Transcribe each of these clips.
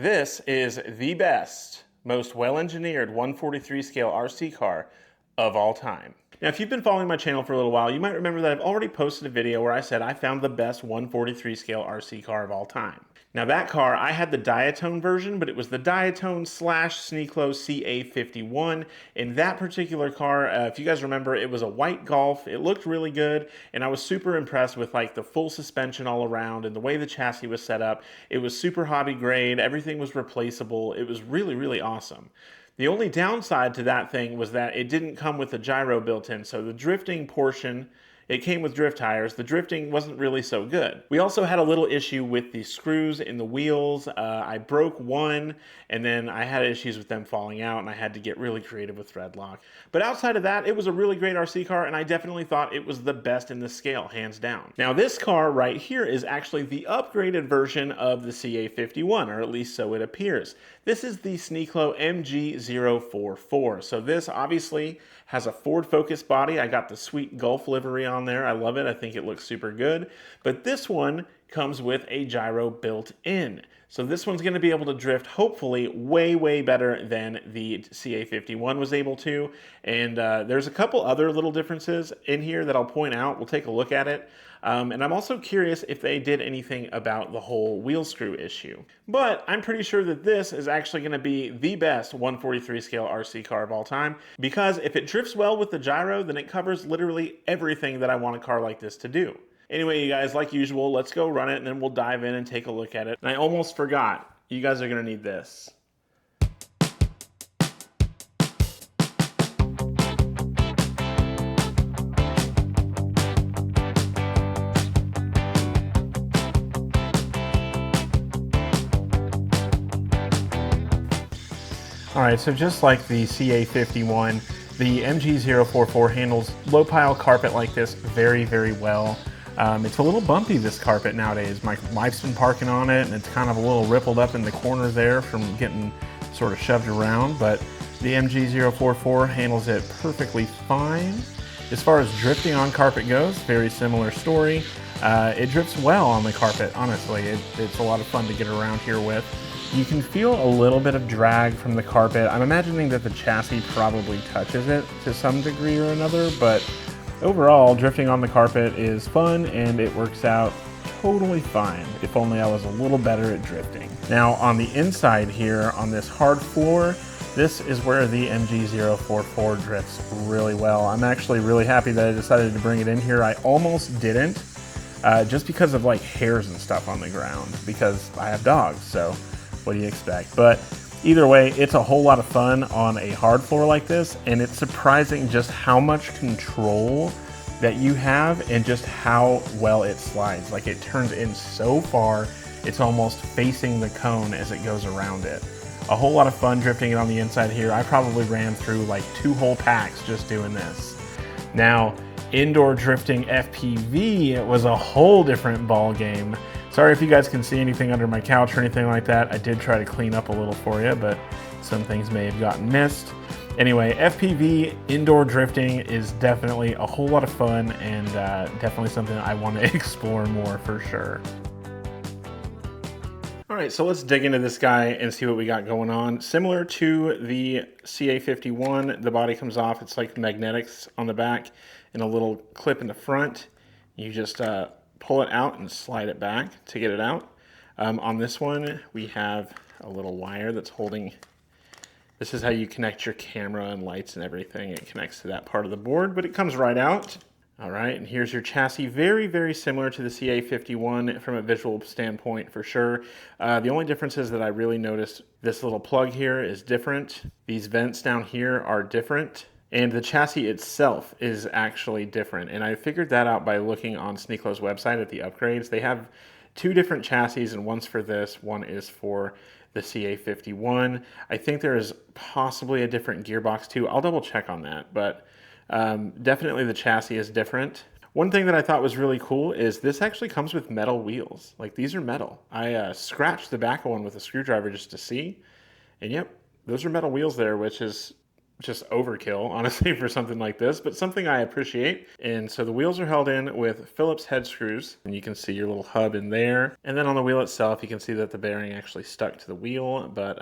This is the best, most well-engineered 143 scale RC car of all time. Now, if you've been following my channel for a little while, you might remember that I've already posted a video where I said I found the best 143 scale RC car of all time. Now that car, I had the Diatone version, but it was the Diatone / Sniclo CA51. In that particular car, if you guys remember, it was a white Golf. It looked really good, and I was super impressed with like the full suspension all around and the way the chassis was set up. It was super hobby grade. Everything was replaceable. It was really, really awesome. The only downside to that thing was that it didn't come with a gyro built in, so the drifting portion, it came with drift tires. The drifting wasn't really so good. We also had a little issue with the screws in the wheels. I broke one, and then I had issues with them falling out, and I had to get really creative with thread lock. But outside of that, it was a really great RC car, and I definitely thought it was the best in the scale, hands down. Now this car right here is actually the upgraded version of the CA51, or at least so it appears. This is the Sniclo MG044. So this obviously has a Ford Focus body. I got the sweet Gulf livery on there. I love it. I think it looks super good. But this one comes with a gyro built in. So this one's going to be able to drift hopefully way, way better than the CA51 was able to. And there's a couple other little differences in here that I'll point out. We'll take a look at it. And I'm also curious if they did anything about the whole wheel screw issue. But I'm pretty sure that this is actually going to be the best 143 scale RC car of all time, because if it drifts well with the gyro, then it covers literally everything that I want a car like this to do. Anyway, you guys, like usual, let's go run it and then we'll dive in and take a look at it. And I almost forgot, you guys are going to need this. Alright, so just like the CA51, the MG044 handles low pile carpet like this very, very well. It's a little bumpy, this carpet nowadays. My wife's been parking on it and it's kind of a little rippled up in the corner there from getting sort of shoved around, but the MG044 handles it perfectly fine. As far as drifting on carpet goes, very similar story. It drifts well on the carpet, honestly. It's a lot of fun to get around here with. You can feel a little bit of drag from the carpet. I'm imagining that the chassis probably touches it to some degree or another, but overall, drifting on the carpet is fun and it works out totally fine. If only I was a little better at drifting. Now on the inside here, on this hard floor, this is where the MG044 drifts really well. I'm actually really happy that I decided to bring it in here. I almost didn't, just because of like hairs and stuff on the ground, because I have dogs, so what do you expect? But either way, it's a whole lot of fun on a hard floor like this, and it's surprising just how much control that you have and just how well it slides. Like it turns in so far, it's almost facing the cone as it goes around it. A whole lot of fun drifting it on the inside here. I probably ran through like 2 whole packs just doing this. Now, indoor drifting FPV, it was a whole different ball game. Sorry if you guys can see anything under my couch or anything like that. I did try to clean up a little for you, but some things may have gotten missed. Anyway, FPV indoor drifting is definitely a whole lot of fun and definitely something I want to explore more for sure. All right, so let's dig into this guy and see what we got going on. Similar to the CA51, the body comes off. It's like magnetics on the back and a little clip in the front. You just pull it out and slide it back to get it out. On this one, we have a little wire that's holding. This is how you connect your camera and lights and everything. It connects to that part of the board, but it comes right out. All right, and here's your chassis. Very, very similar to the CA51 from a visual standpoint for sure. The only difference is that I really noticed this little plug here is different. These vents down here are different. And the chassis itself is actually different. And I figured that out by looking on Sniclo's website at the upgrades. They have 2 different chassis, and one's for this, one is for the CA51. I think there is possibly a different gearbox too. I'll double check on that, but definitely the chassis is different. One thing that I thought was really cool is this actually comes with metal wheels. Like these are metal. I scratched the back of one with a screwdriver just to see. And yep, those are metal wheels there, which is just overkill, honestly, for something like this, but something I appreciate. And so the wheels are held in with Phillips head screws, and you can see your little hub in there. And then on the wheel itself, you can see that the bearing actually stuck to the wheel, but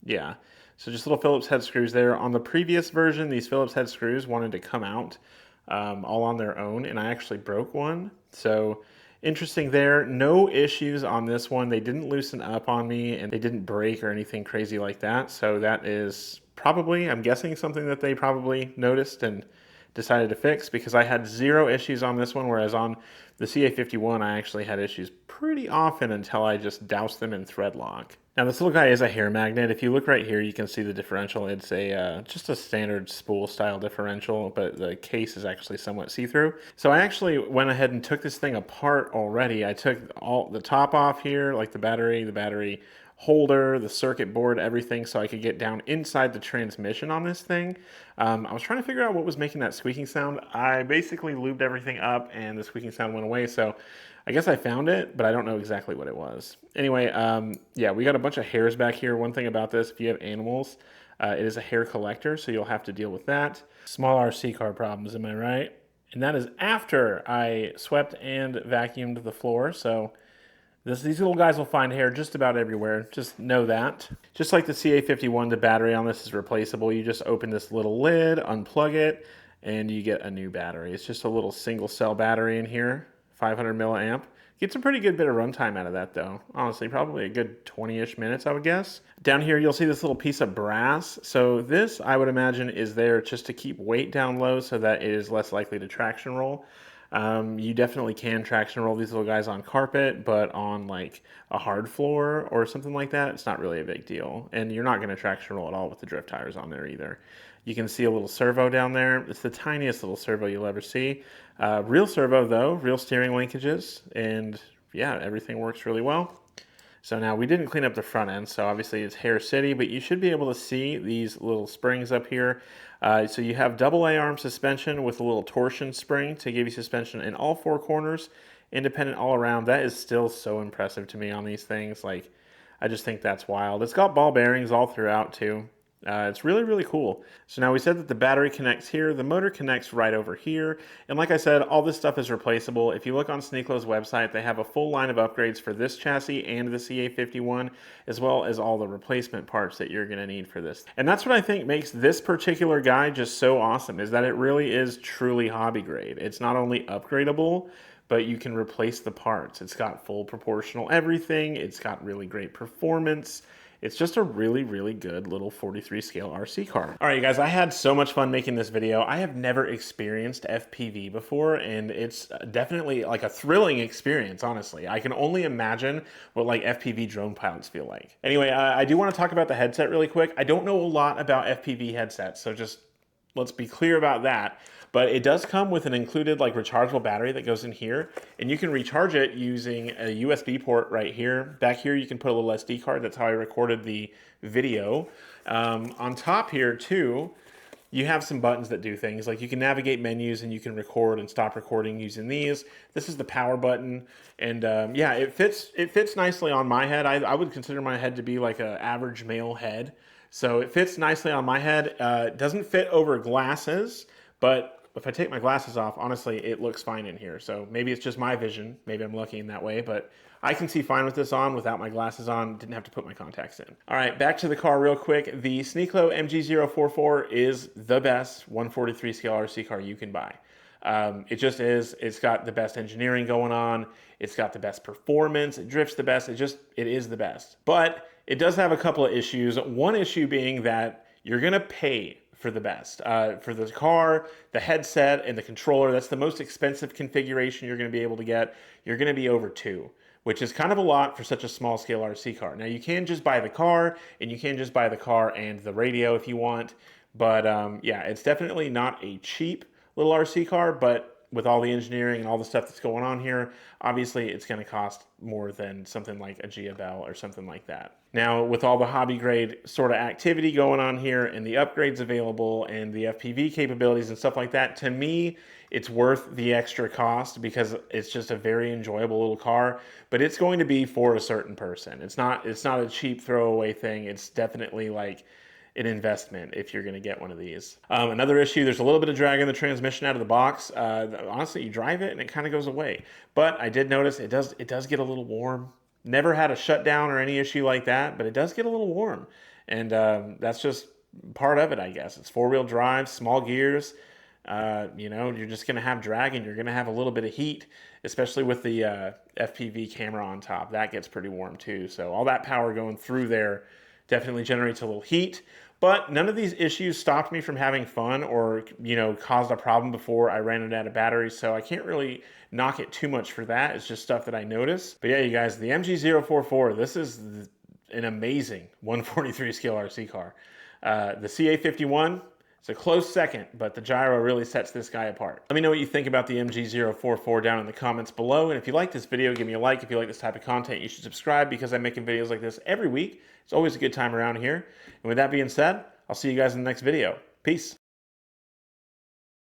yeah. So just little Phillips head screws there. On the previous version, these Phillips head screws wanted to come out all on their own, and I actually broke one. So interesting there. No issues on this one. They didn't loosen up on me, and they didn't break or anything crazy like that. So that is probably, I'm guessing, something that they probably noticed and decided to fix, because I had zero issues on this one, whereas on the CA51 I actually had issues pretty often until I just doused them in thread lock. Now this little guy is a hair magnet. If you look right here, you can see the differential. It's a just a standard spool style differential, but the case is actually somewhat see-through. So I actually went ahead and took this thing apart already. I took all the top off here, like the battery holder, the circuit board, everything, so I could get down inside the transmission on this thing. I was trying to figure out what was making that squeaking sound. I basically lubed everything up and the squeaking sound went away, so I guess I found it, but I don't know exactly what it was. Anyway, yeah, we got a bunch of hairs back here. One thing about this, if you have animals, it is a hair collector, so you'll have to deal with that. Small RC car problems, am I right? And that is after I swept and vacuumed the floor, so these little guys will find hair just about everywhere. Just know that. Just like the CA51, the battery on this is replaceable. You just open this little lid, unplug it, and you get a new battery. It's just a little single cell battery in here, 500 milliamp. Gets a pretty good bit of runtime out of that though. Honestly, probably a good 20-ish minutes, I would guess. Down here, you'll see this little piece of brass. So this, I would imagine, is there just to keep weight down low so that it is less likely to traction roll. You definitely can traction roll these little guys on carpet, but on like a hard floor or something like that, it's not really a big deal. And you're not going to traction roll at all with the drift tires on there either. You can see a little servo down there. It's the tiniest little servo you'll ever see. Real servo though, real steering linkages, and yeah, everything works really well. So now we didn't clean up the front end, so obviously it's Hair City, but you should be able to see these little springs up here. So you have double A-arm suspension with a little torsion spring to give you suspension in all four corners, independent all around. That is still so impressive to me on these things. Like, I just think that's wild. It's got ball bearings all throughout too. It's really, really cool. So now we said that the battery connects here, the motor connects right over here. And like I said, all this stuff is replaceable. If you look on Sniclo's website, they have a full line of upgrades for this chassis and the CA51, as well as all the replacement parts that you're gonna need for this. And that's what I think makes this particular guy just so awesome, is that it really is truly hobby grade. It's not only upgradable, but you can replace the parts. It's got full proportional everything. It's got really great performance. It's just a really, really good little 43 scale RC car. All right, you guys, I had so much fun making this video. I have never experienced FPV before, and it's definitely like a thrilling experience, honestly. I can only imagine what like FPV drone pilots feel like. Anyway, I do want to talk about the headset really quick. I don't know a lot about FPV headsets, so just let's be clear about that. But it does come with an included like rechargeable battery that goes in here, and you can recharge it using a USB port right here. Back here you can put a little SD card. That's how I recorded the video. On top here too, you have some buttons that do things like you can navigate menus and you can record and stop recording using these. This is the power button, and yeah, it fits nicely on my head. I would consider my head to be like an average male head, so it fits nicely on my head. It doesn't fit over glasses, but if I take my glasses off, honestly, it looks fine in here. So maybe it's just my vision. Maybe I'm lucky in that way, but I can see fine with this on without my glasses on. Didn't have to put my contacts in. All right, back to the car real quick. The Sniclo MG044 is the best 143 scale RC car you can buy. It just is. It's got the best engineering going on. It's got the best performance. It drifts the best. It is the best. But it does have a couple of issues. One issue being that you're gonna pay for the best. For the car, the headset, and the controller, that's the most expensive configuration you're going to be able to get. You're going to be over $2,000, which is kind of a lot for such a small scale RC car. Now you can just buy the car, and you can just buy the car and the radio if you want, but yeah, it's definitely not a cheap little RC car, but with all the engineering and all the stuff that's going on here, obviously it's going to cost more than something like a GYRO or something like that. Now, with all the hobby grade sort of activity going on here and the upgrades available and the FPV capabilities and stuff like that, to me, it's worth the extra cost because it's just a very enjoyable little car, but it's going to be for a certain person. It's not a cheap throwaway thing. It's definitely like, an investment if you're going to get one of these. Another issue, there's a little bit of drag in the transmission out of the box. Honestly, you drive it and it kind of goes away. But I did notice it does get a little warm. Never had a shutdown or any issue like that, but it does get a little warm. And that's just part of it, I guess. It's four-wheel drive, small gears. You know, you're just going to have drag and you're going to have a little bit of heat, especially with the FPV camera on top. That gets pretty warm too. So all that power going through there definitely generates a little heat. But none of these issues stopped me from having fun or, you know, caused a problem before I ran it out of batteries. So I can't really knock it too much for that. It's just stuff that I noticed. But yeah, you guys, the MG044, this is an amazing 143 scale RC car. The CA51, it's a close second, but the gyro really sets this guy apart. Let me know what you think about the MG044 down in the comments below. And if you like this video, give me a like. If you like this type of content, you should subscribe because I'm making videos like this every week. It's always a good time around here. And with that being said, I'll see you guys in the next video. Peace.